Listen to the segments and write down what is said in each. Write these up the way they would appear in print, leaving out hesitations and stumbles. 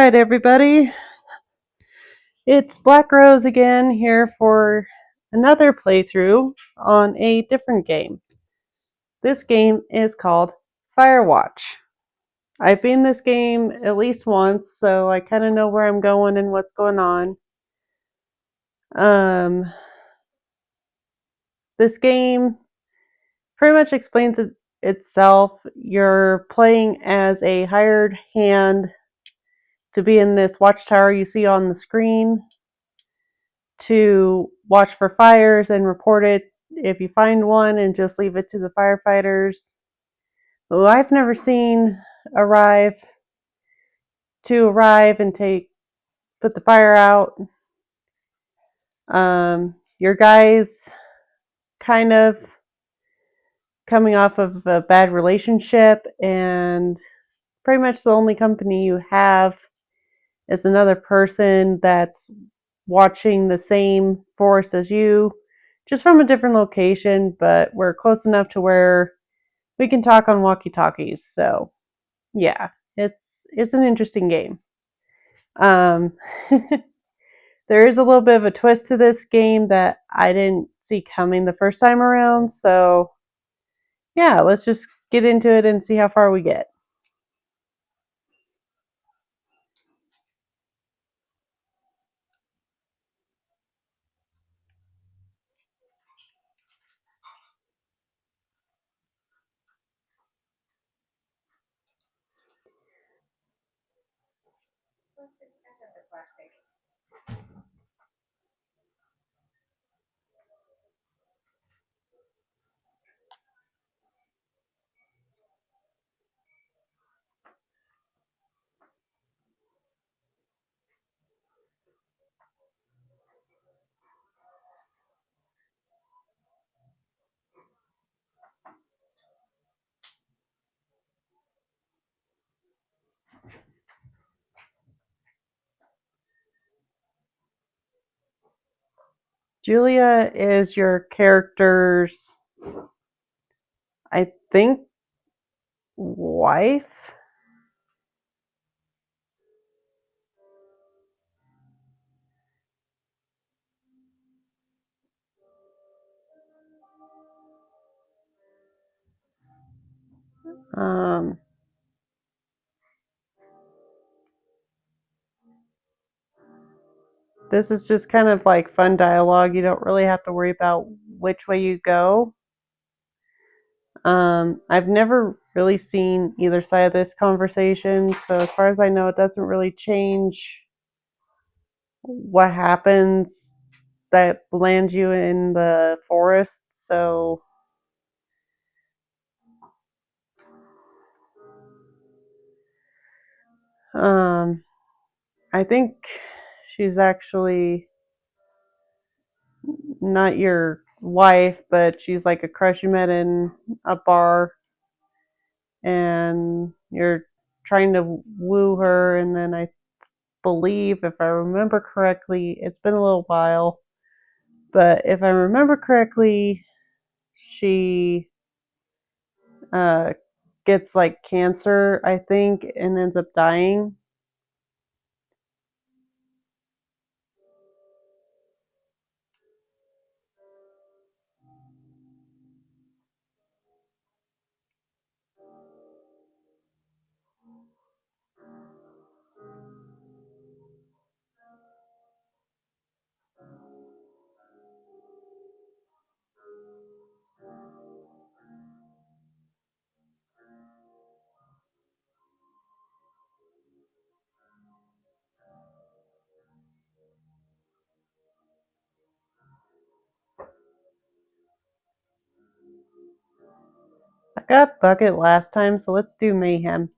Alright, everybody. It's Black Rose again here for another playthrough on a different game. This game is called Firewatch. I've been this game at least once, so I kind of know where I'm going and what's going on. This game pretty much explains itself. You're playing as a hired hand to be in this watchtower you see on the screen, to watch for fires and report it if you find one and just leave it to the firefighters who I've never seen arrive and put the fire out. Your guy's kind of coming off of a bad relationship, and pretty much the only company you have is another person that's watching the same forest as you, just from a different location, but we're close enough to where we can talk on walkie-talkies. So yeah, it's an interesting game. Um, there is a little bit of a twist to this game that I didn't see coming the first time around. So yeah, let's just get into it and see how far we get. Julia is your character's, I think, wife. Um, this is just kind of like fun dialogue. You don't really have to worry about which way you go. I've never really seen either side of this conversation, so as far as I know, it doesn't really change what happens that lands you in the forest. So um, I think she's actually not your wife, but she's like a crush you met in a bar, and you're trying to woo her, and then I believe, if I remember correctly, it's been a little while, but if I remember correctly, she uh, gets like cancer, I think, and ends up dying. I got Bucket last time, so let's do Mayhem.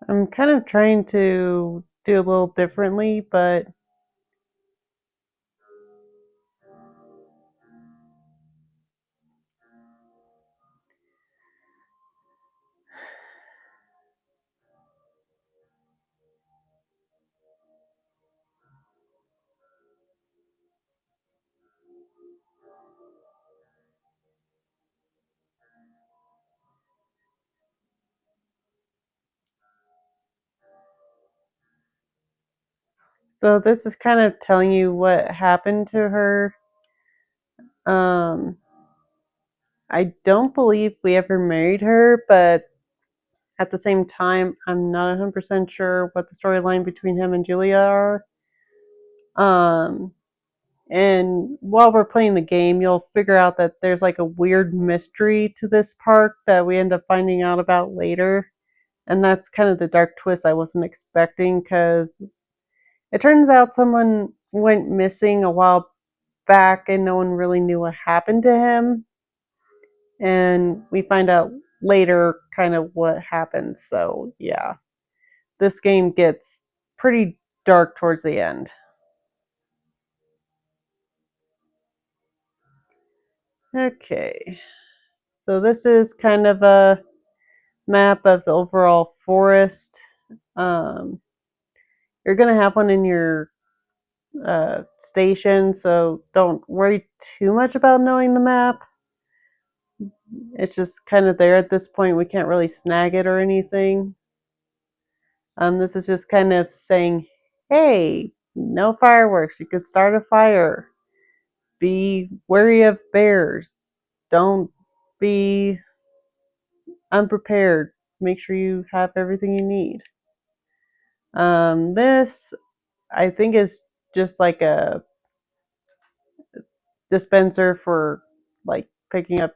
I'm kind of trying to do a little differently, but so this is kind of telling you what happened to her. Um, I don't believe we ever married her, but at the same time, I'm not 100% sure what the storyline between him and Julia are. Um, and while we're playing the game, you'll figure out that there's like a weird mystery to this park that we end up finding out about later. And that's kind of the dark twist I wasn't expecting because it turns out someone went missing a while back and no one really knew what happened to him. And we find out later kind of what happened. So, yeah, this game gets pretty dark towards the end. Okay, so this is kind of a map of the overall forest. Um, you're going to have one in your station, so don't worry too much about knowing the map. It's just kind of there at this point. We can't really snag it or anything. This is just kind of saying, hey, no fireworks. You could start a fire. Be wary of bears. Don't be unprepared. Make sure you have everything you need. This, I think, is just like a dispenser for like picking up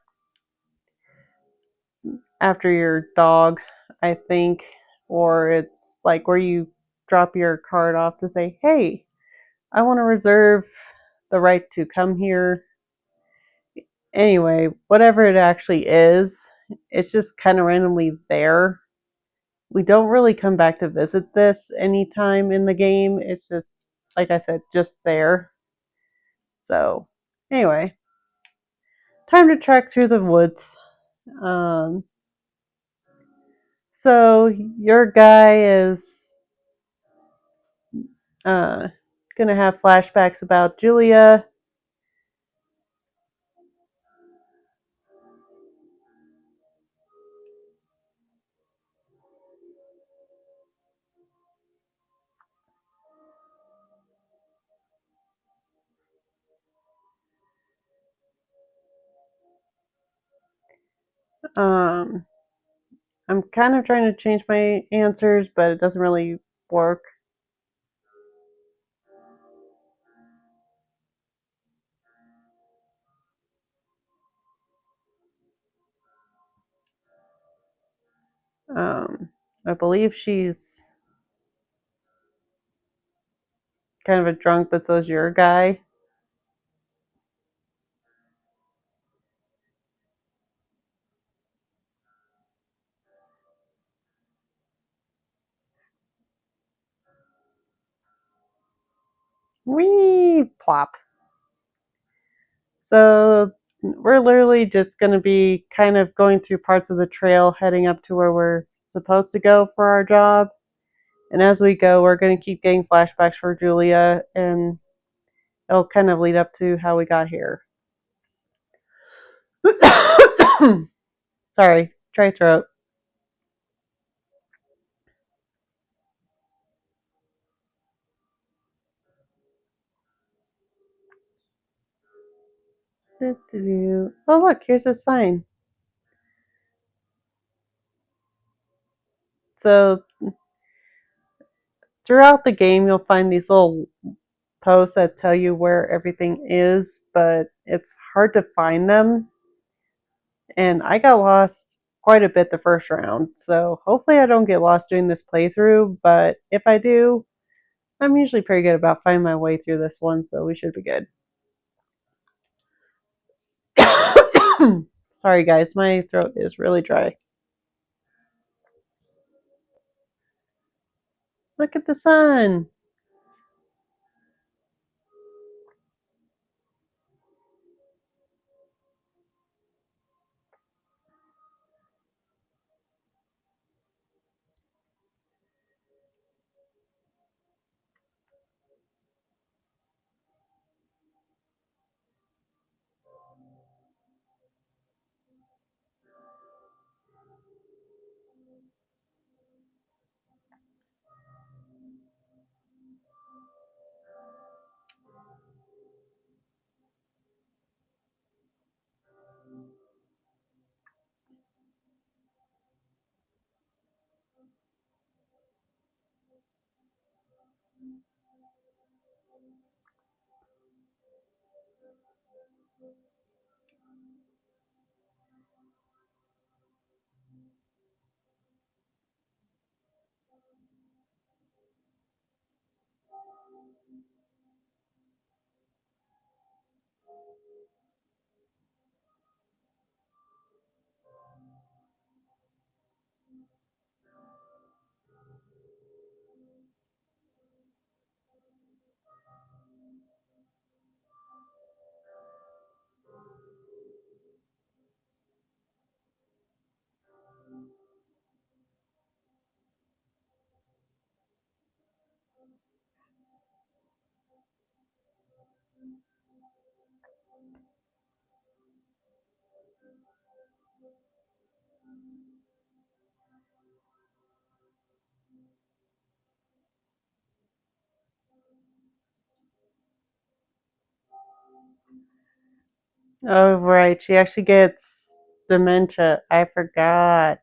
after your dog, I think, or it's like where you drop your card off to say, hey, I want to reserve the right to come here. Anyway, whatever it actually is, it's just kind of randomly there. We don't really come back to visit this anytime in the game. It's just, like I said, just there. So, anyway, time to trek through the woods. Um, so, your guy is uh, gonna have flashbacks about Julia. Um, I'm kind of trying to change my answers, but it doesn't really work. Um, I believe she's kind of a drunk, but so's your guy. Wee plop. So we're literally just going to be kind of going through parts of the trail heading up to where we're supposed to go for our job. And as we go, we're going to keep getting flashbacks for Julia, and it'll kind of lead up to how we got here. Sorry, dry throat. Oh, look, here's a sign. So throughout the game, you'll find these little posts that tell you where everything is, but it's hard to find them. And I got lost quite a bit the first round, so hopefully I don't get lost doing this playthrough, but if I do, I'm usually pretty good about finding my way through this one, so we should be good. Sorry guys, my throat is really dry. Look at the sun. Oh, right. She actually gets dementia. I forgot.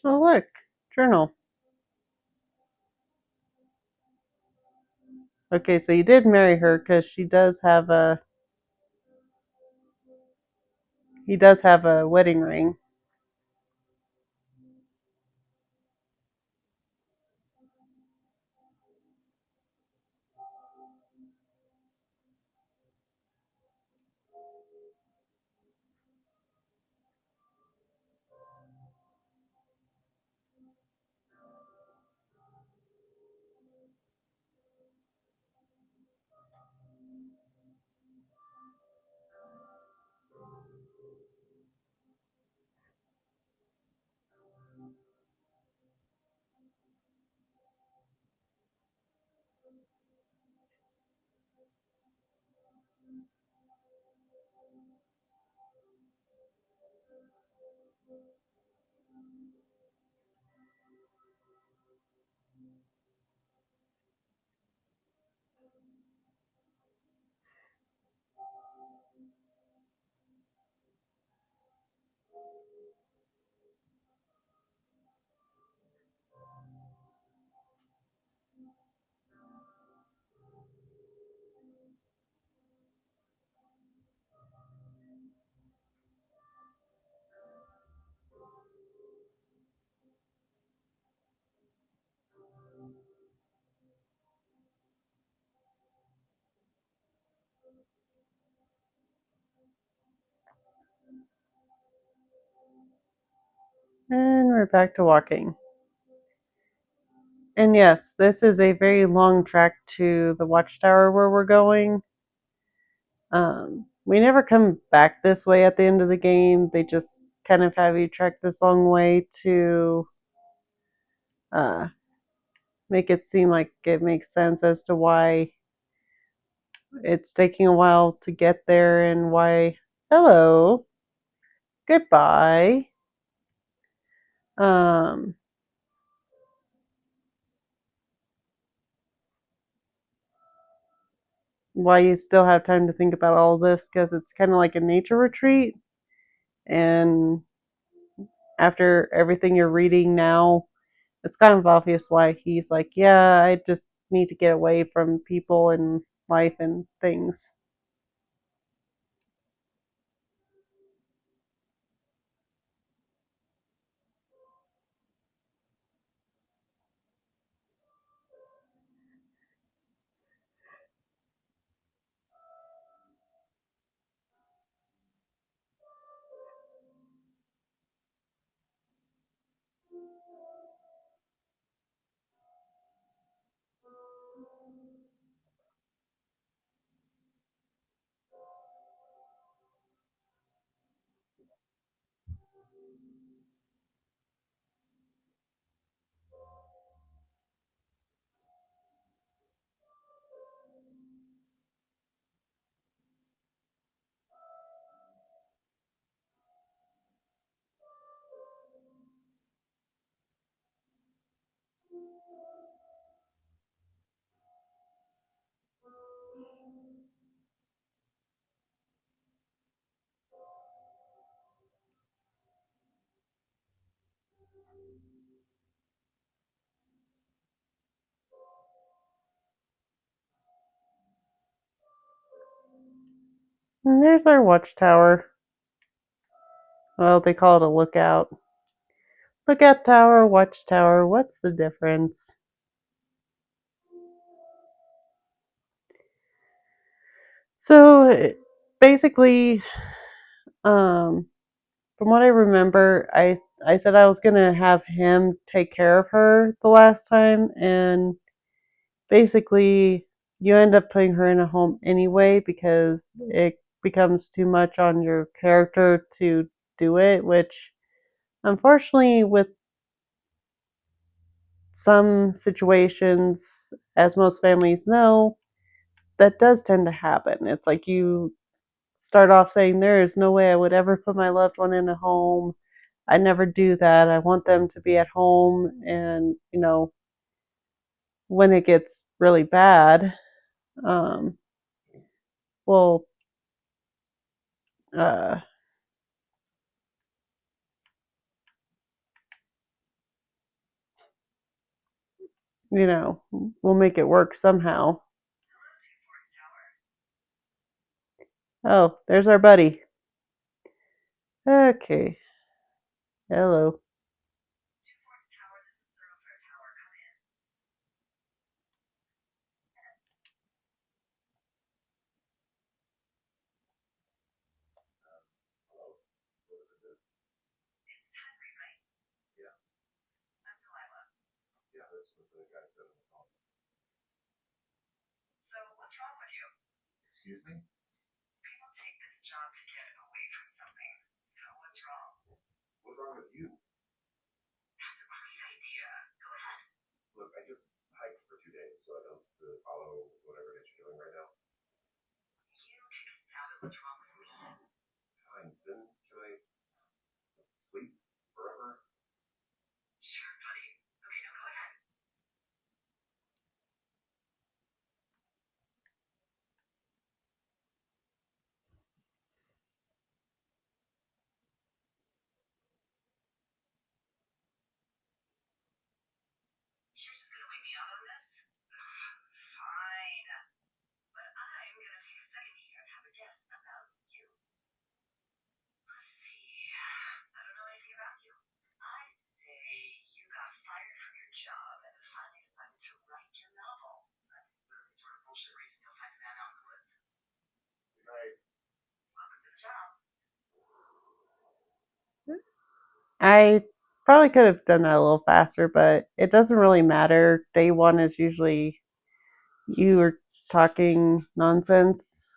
Oh, look. Journal. Okay, so you did marry her because he does have a wedding ring. And we're back to walking. And yes, this is a very long trek to the watchtower where we're going. We never come back this way at the end of the game. They just kind of have you trek this long way to uh, make it seem like it makes sense as to why it's taking a while to get there and why. Hello, goodbye. Um, why you still have time to think about all this because it's kind of like a nature retreat, and after everything you're reading now, it's kind of obvious why he's like, yeah, I just need to get away from people and life and things. And there's our watchtower. Well, they call it a lookout. Lookout tower, watchtower, what's the difference? So basically, um, from what I remember, I said I was gonna have him take care of her the last time, and basically you end up putting her in a home anyway because it becomes too much on your character to do it, which unfortunately with some situations, as most families know, that does tend to happen. It's like you start off saying, there is no way I would ever put my loved one in a home. I never do that. I want them to be at home. And, when it gets really bad, um, well, uh, we'll make it work somehow. Oh, there's our buddy. Okay. Hello. I probably could have done that a little faster, but it doesn't really matter. Day one is usually you are talking nonsense.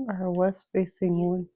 Our west facing one.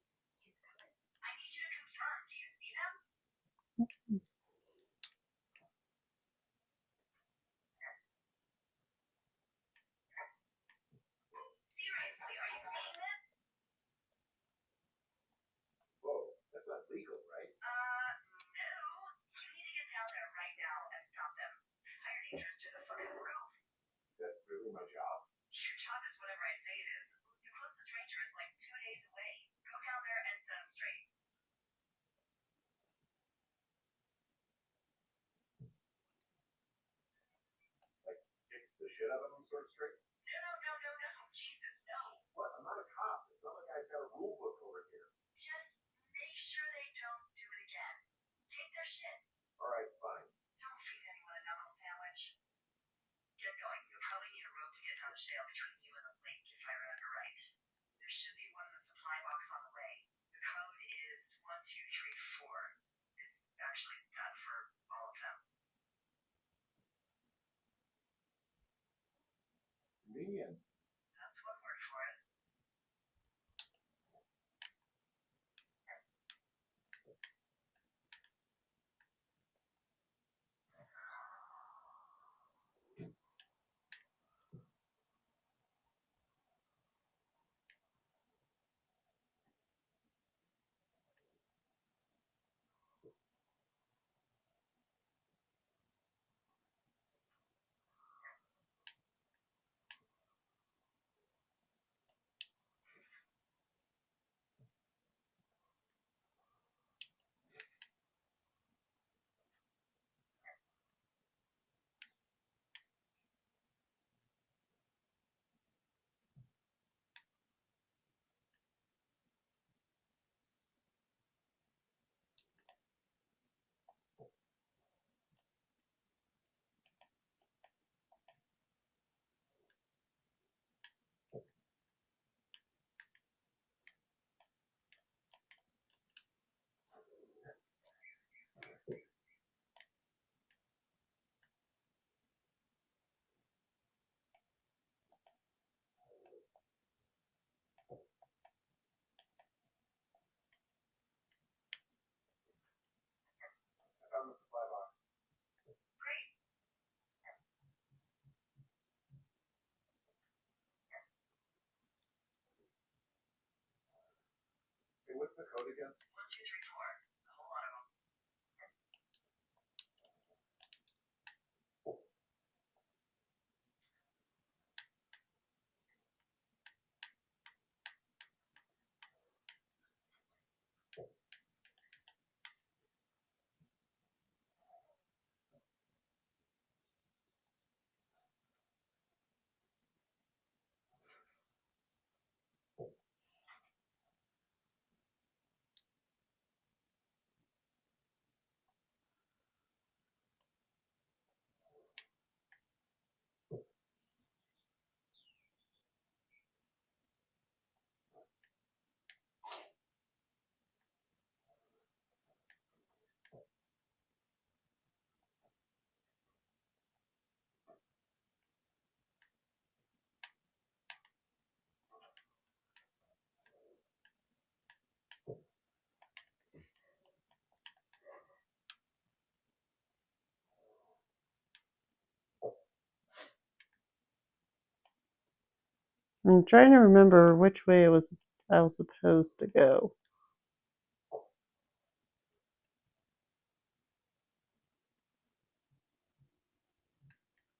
I'm trying to remember which way I was supposed to go.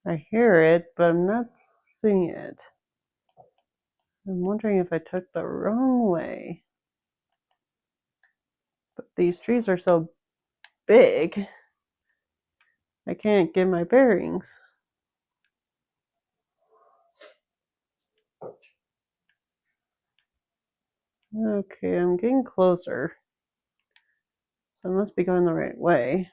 I hear it, but I'm not seeing it. I'm wondering if I took the wrong way. But these trees are so big, I can't get my bearings. Okay, I'm getting closer. So I must be going the right way.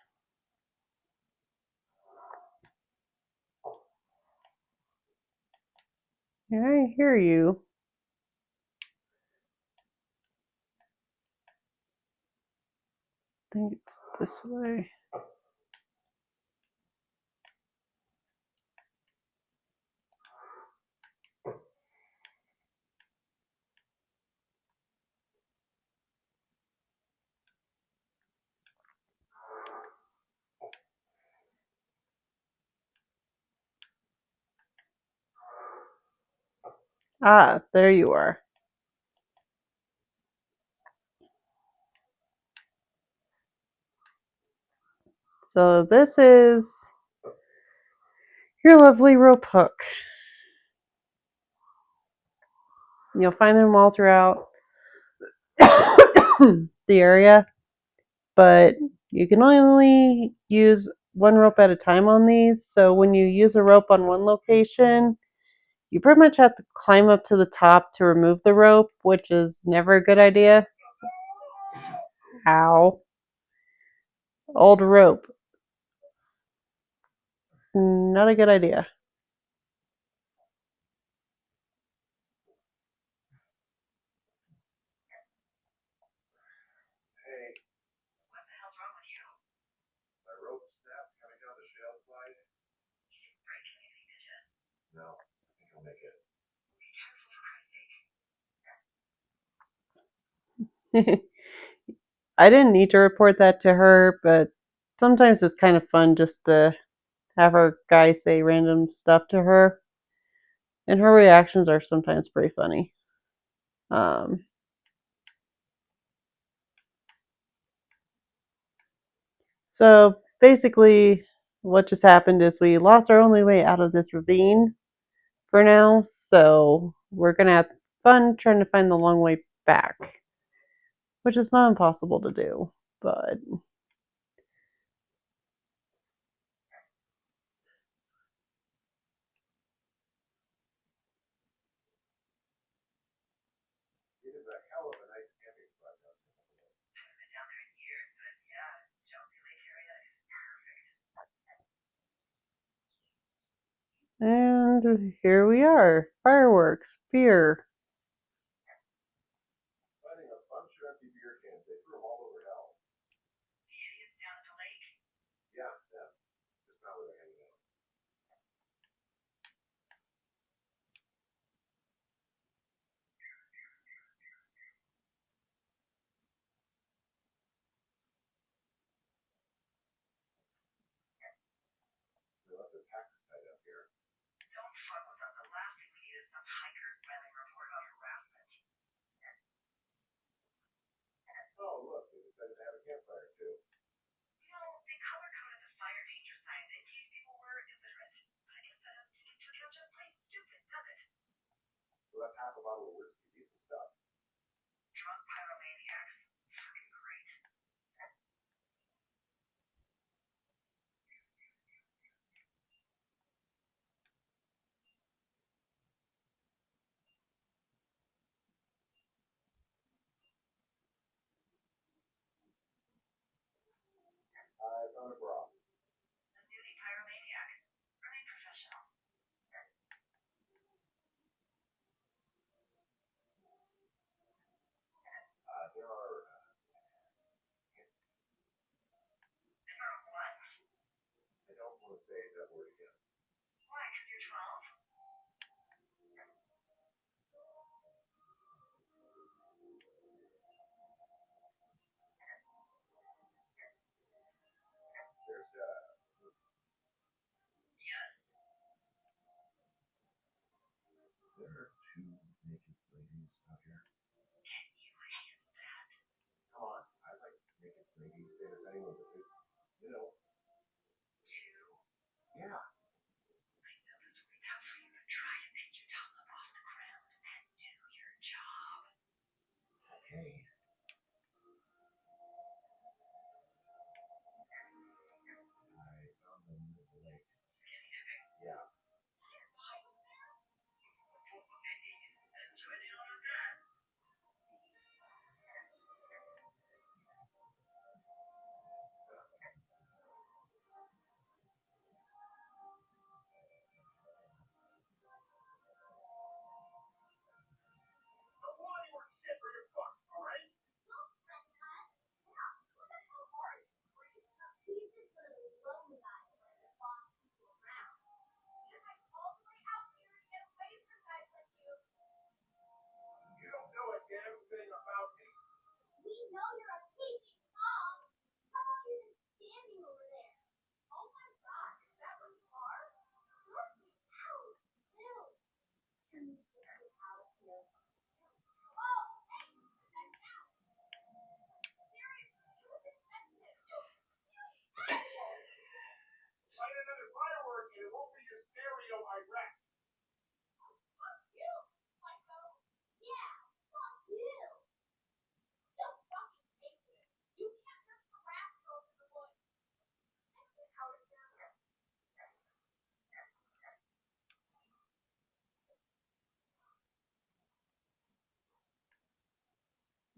Yeah, I hear you. I think it's this way. Ah, there you are. So this is your lovely rope hook. You'll find them all throughout the area, but you can only use one rope at a time on these. So when you use a rope on one location, you pretty much have to climb up to the top to remove the rope, which is never a good idea. Ow. Old rope. Not a good idea. I didn't need to report that to her, but sometimes it's kind of fun just to have her guy say random stuff to her. And her reactions are sometimes pretty funny. Um, so basically, what just happened is we lost our only way out of this ravine for now. So we're going to have fun trying to find the long way back, which is not impossible to do. But and here we are. Fireworks, beer.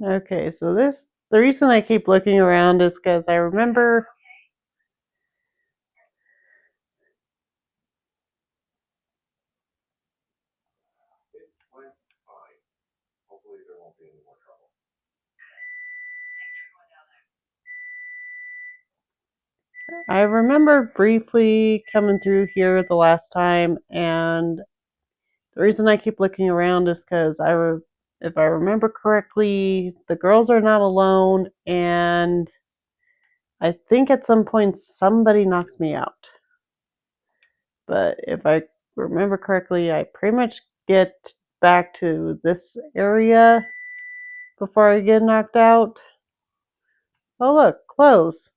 Okay, so the reason I keep looking around is because I remember. I remember briefly coming through here the last time, and the reason I keep looking around is because if I remember correctly, the girls are not alone, and I think at some point somebody knocks me out. But if I remember correctly, I pretty much get back to this area before I get knocked out. Oh, look, clothes.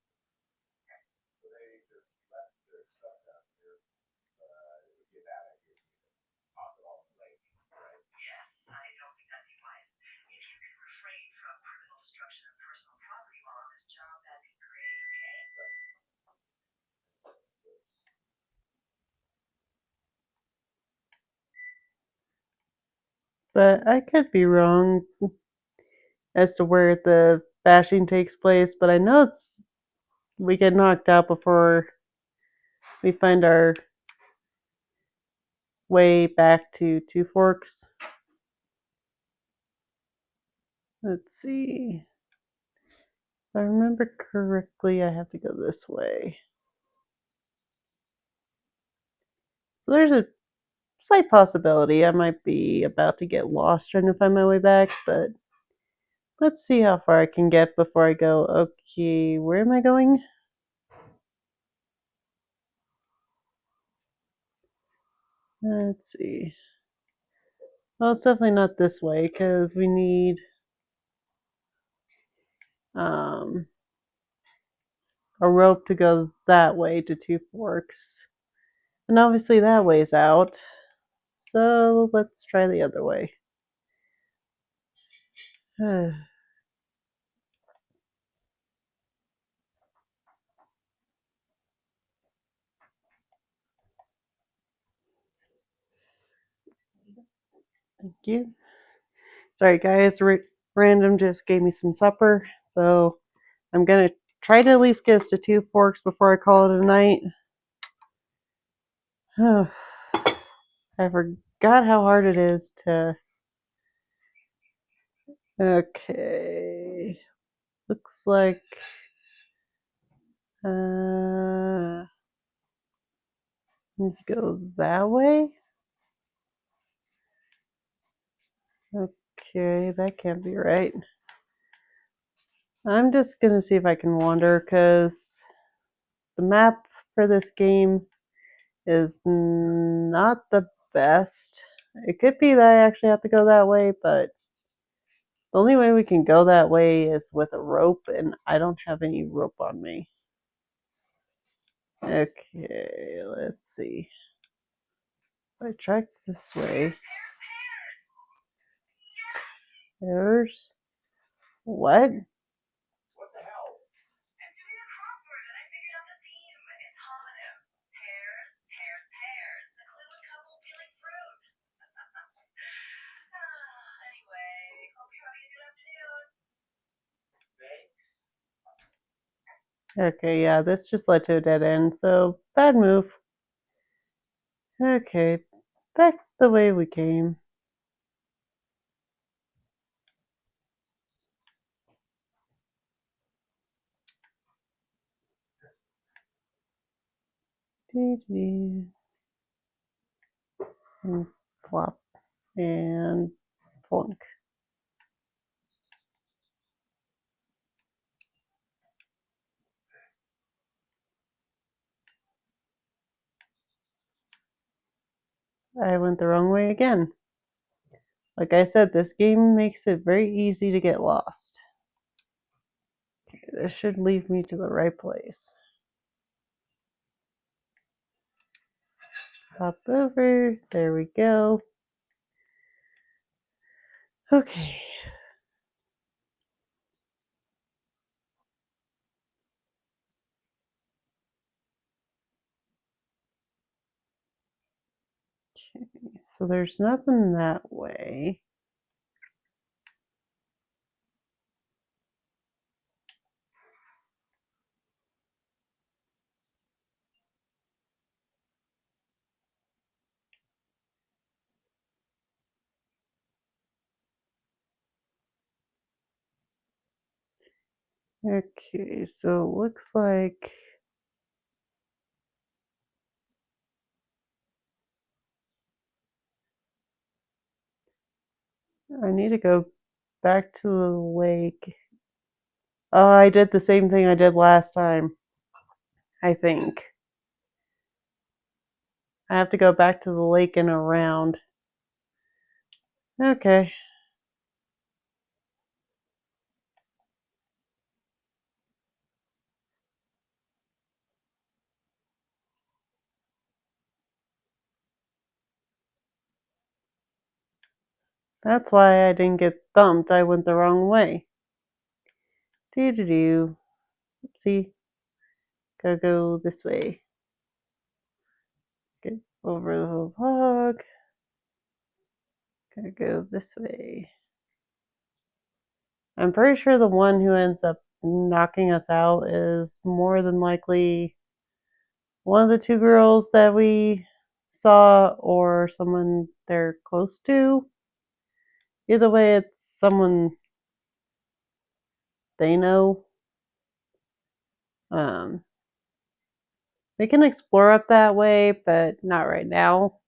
But I could be wrong as to where the bashing takes place, but I know we get knocked out before we find our way back to Two Forks. Let's see. If I remember correctly, I have to go this way. So there's a slight possibility I might be about to get lost trying to find my way back, but let's see how far I can get before I go. Okay, where am I going? Let's see. Well, it's definitely not this way because we need um, a rope to go that way to Two Forks. And obviously that way's out. So let's try the other way. Thank you. Sorry, guys. Random just gave me some supper. So I'm going to try to at least get us to Two Forks before I call it a night. I forgot how hard it is to. Okay. Looks like. Need to go that way? Okay, that can't be right. I'm just gonna see if I can wander because the map for this game is not the best. It could be that I actually have to go that way, but the only way we can go that way is with a rope, and I don't have any rope on me. Okay, let's see. If I track this way, there's what? Okay, yeah, this just led to a dead end, so bad move. Okay, back the way we came. And flop and flunk. I went the wrong way again. Like I said, this game makes it very easy to get lost. Okay, this should lead me to the right place. Hop over. There we go. Okay. So there's nothing that way. Okay, so it looks like I need to go back to the lake. Oh, I did the same thing I did last time, I think. I have to go back to the lake and around. Okay. That's why I didn't get thumped. I went the wrong way. Doo doo doo. See? Gotta go this way. Get over the log. Gotta go this way. I'm pretty sure the one who ends up knocking us out is more than likely one of the two girls that we saw or someone they're close to. Either way, it's someone they know. Um, we can explore up that way, but not right now.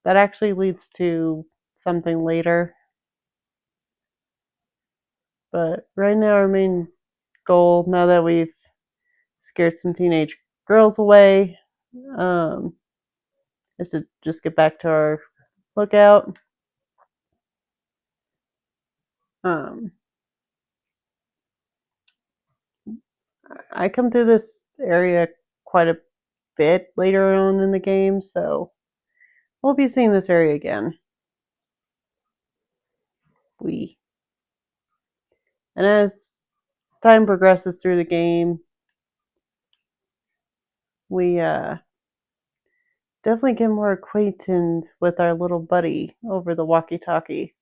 That actually leads to something later. But right now, our main goal, now that we've scared some teenage girls away, um, is to just get back to our lookout. Um, I come through this area quite a bit later on in the game, so we'll be seeing this area again. We and as time progresses through the game, we definitely get more acquainted with our little buddy over the walkie-talkie.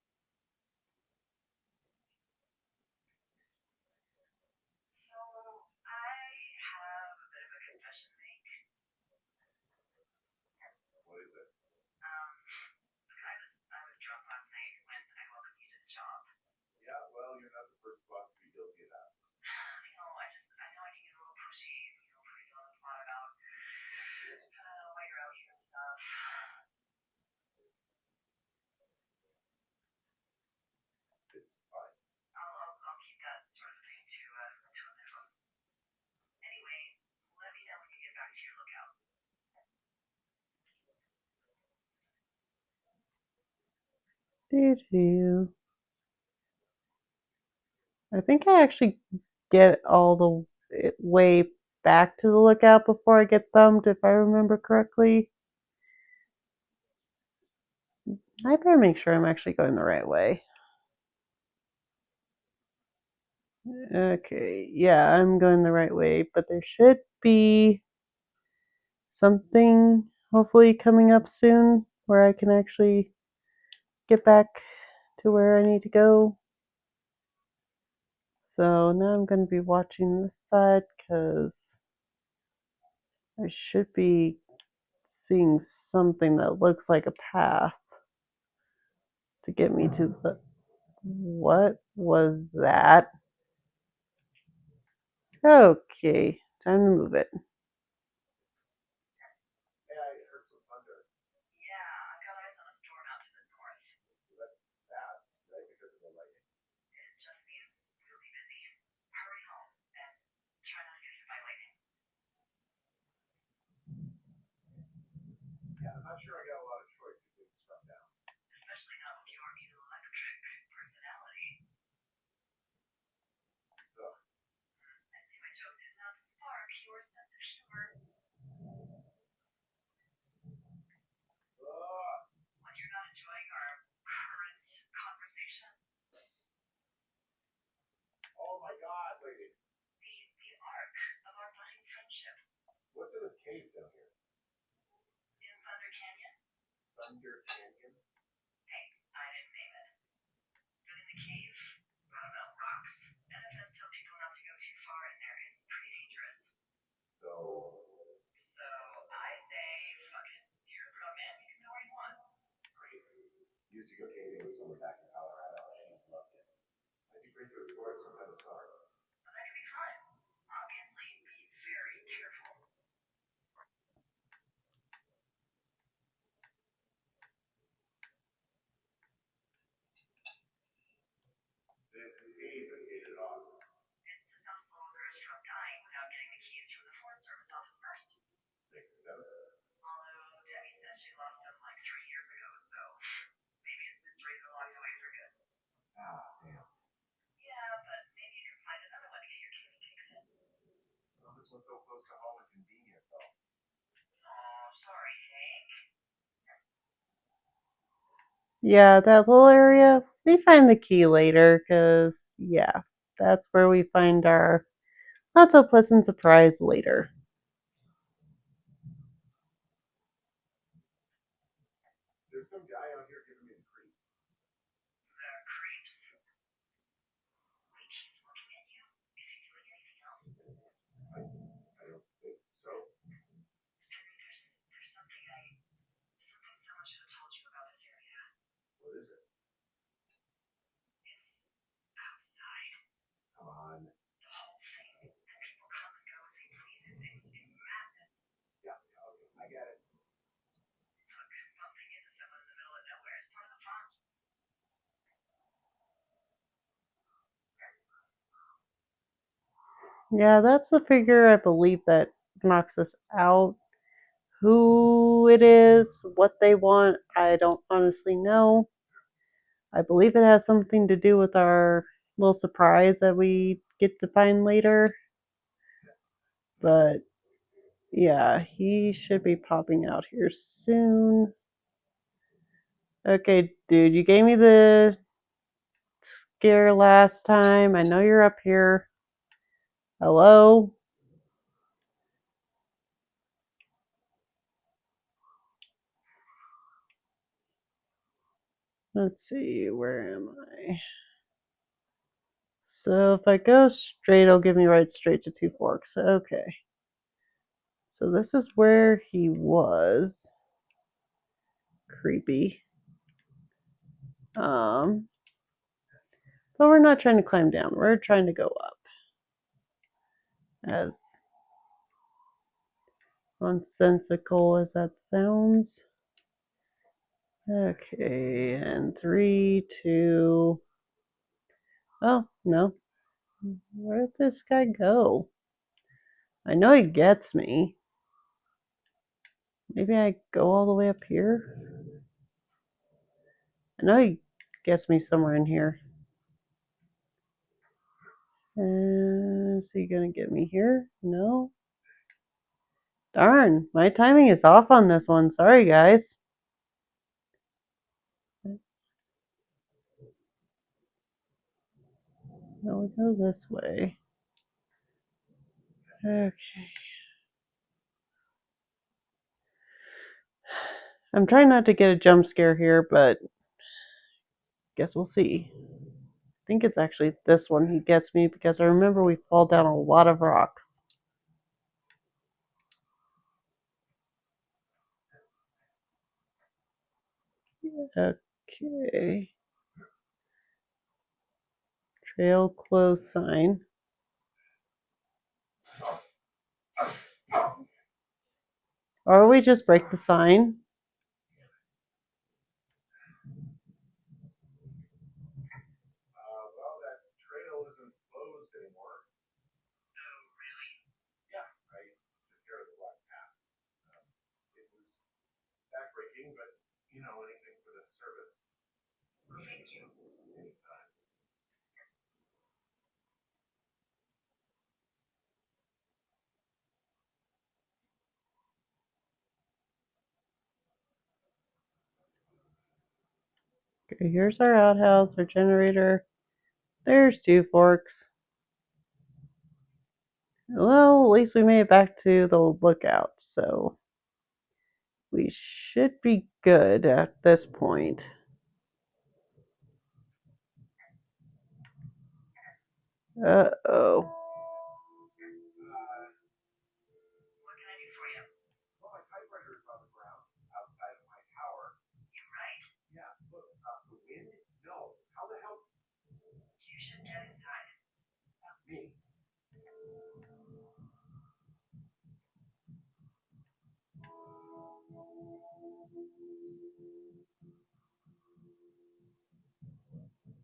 Doo-doo. I think I actually get all the way back to the lookout before I get thumbed, if I remember correctly. I better make sure I'm actually going the right way. Okay, yeah, I'm going the right way, but there should be something hopefully coming up soon where I can actually get back to where I need to go. So now I'm going to be watching this side because I should be seeing something that looks like a path to get me to the. What was that? Okay, time to move it. Yeah, that little area. We find the key later, because, yeah, that's where we find our not so pleasant surprise later. Yeah, that's the figure I believe that knocks us out. Who it is, what they want, I don't honestly know. I believe it has something to do with our little surprise that we get to find later. But yeah, he should be popping out here soon. Okay, dude, you gave me the scare last time. I know you're up here. Hello? Let's see, where am I? So if I go straight, it'll give me right straight to Two Forks. Okay. So this is where he was. Creepy. But we're not trying to climb down. We're trying to go up. As nonsensical as that sounds. Okay, and 3, 2. Oh, no. Where'd this guy go? I know he gets me. Maybe I go all the way up here? I know he gets me somewhere in here. Is he gonna get me here? No? Darn, my timing is off on this one. Sorry, guys. No, we go this way. Okay. I'm trying not to get a jump scare here, but guess we'll see. I think it's actually this one he gets me because I remember we fall down a lot of rocks. Okay. Trail closed sign. Or we just break the sign. Okay, here's our outhouse, our generator. There's Two Forks. Well, at least we made it back to the lookout, so we should be good at this point. Uh-oh.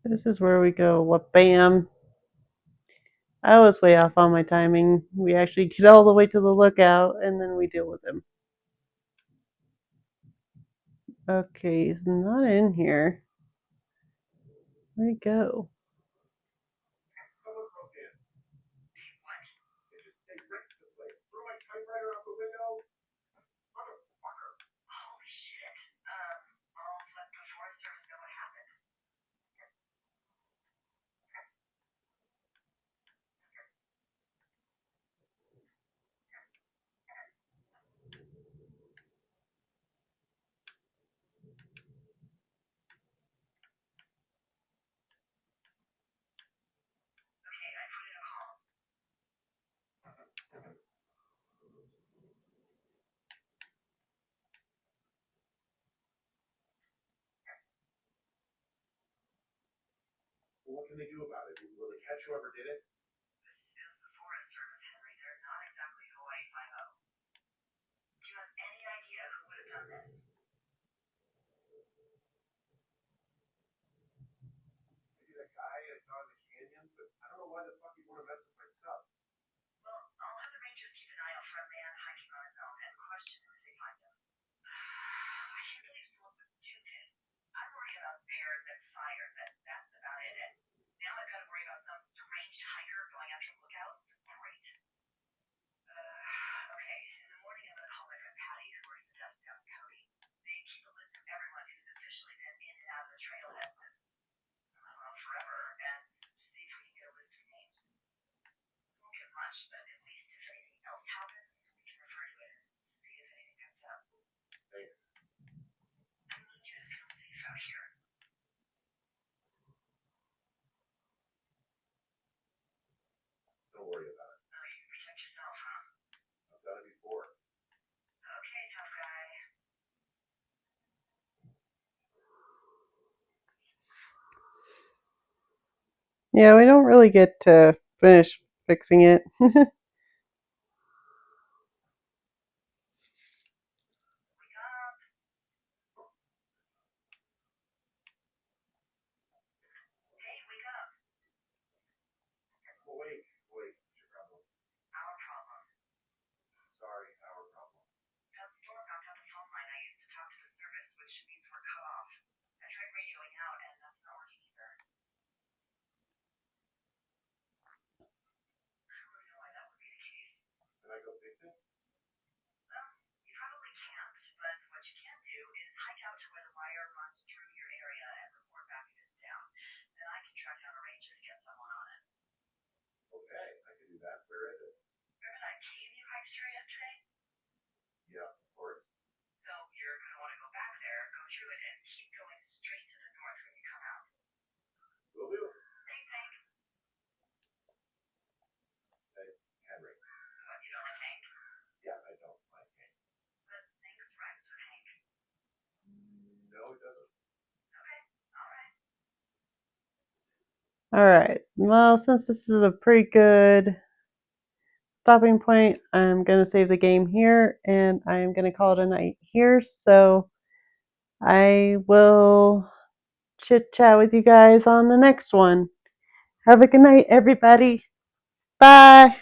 This is where we go. What bam. I was way off on my timing. We actually get all the way to the lookout and then we deal with him. Okay, he's not in here. Where'd he go? can they do about it? Will they catch whoever did it? This is the Forest Service, Henry. They're not exactly Hawaii Five-0. Do you have any idea who would have done this? Maybe that guy I saw in the canyon, but I don't know why the fuck he want to mess with my stuff. Well, I'll have the Rangers keep an eye out for a man hiking on his own and question him if they find him. I can't believe someone would do this. I'm worried about bears and fire, but that's about it. And now I've got to worry about some deranged hiker going after lookouts. Great. Okay. In the morning, I'm going to call my friend Patty, who works the desk down in Cody. They keep a list of everyone who's officially been in and out of the trailhead since, I don't know, forever, and see if we can get a list of names. We won't get much, but at least if anything else happens, we can refer to it and see if anything comes up. Thanks. I need you to feel safe out here. Don't worry about it. Oh, you can protect yourself, huh? I've done it before. Okay, tough guy. Yeah, we don't really get to finish fixing it. Wait, what's your problem? Our problem. Sorry, our problem. That storm knocked out the phone line I used to talk to the service, which means we're cut off. I tried radioing out, and that's not working either. I don't really know why that would be the case. Can I go fix it? Well, you probably can't, but what you can do is hike out to where the wire runs through your area and report back if it's down. Then I can track down a ranger to get someone on it. Okay, I can do that. Where is it? Remember that cave you hiked through yesterday? Yeah, of course. So you're going to want to go back there, go through it, and keep going straight to the north when you come out. Will do. Thanks, Hank. Thanks, Henry. What, you don't like Hank? Yeah, I don't like Hank. But Hank rhymes with Hank. No, it doesn't. Okay, all right. Alright, well, since this is a pretty good stopping point, I'm going to save the game here and I'm going to call it a night here. So I will chit chat with you guys on the next one. Have a good night, everybody. Bye.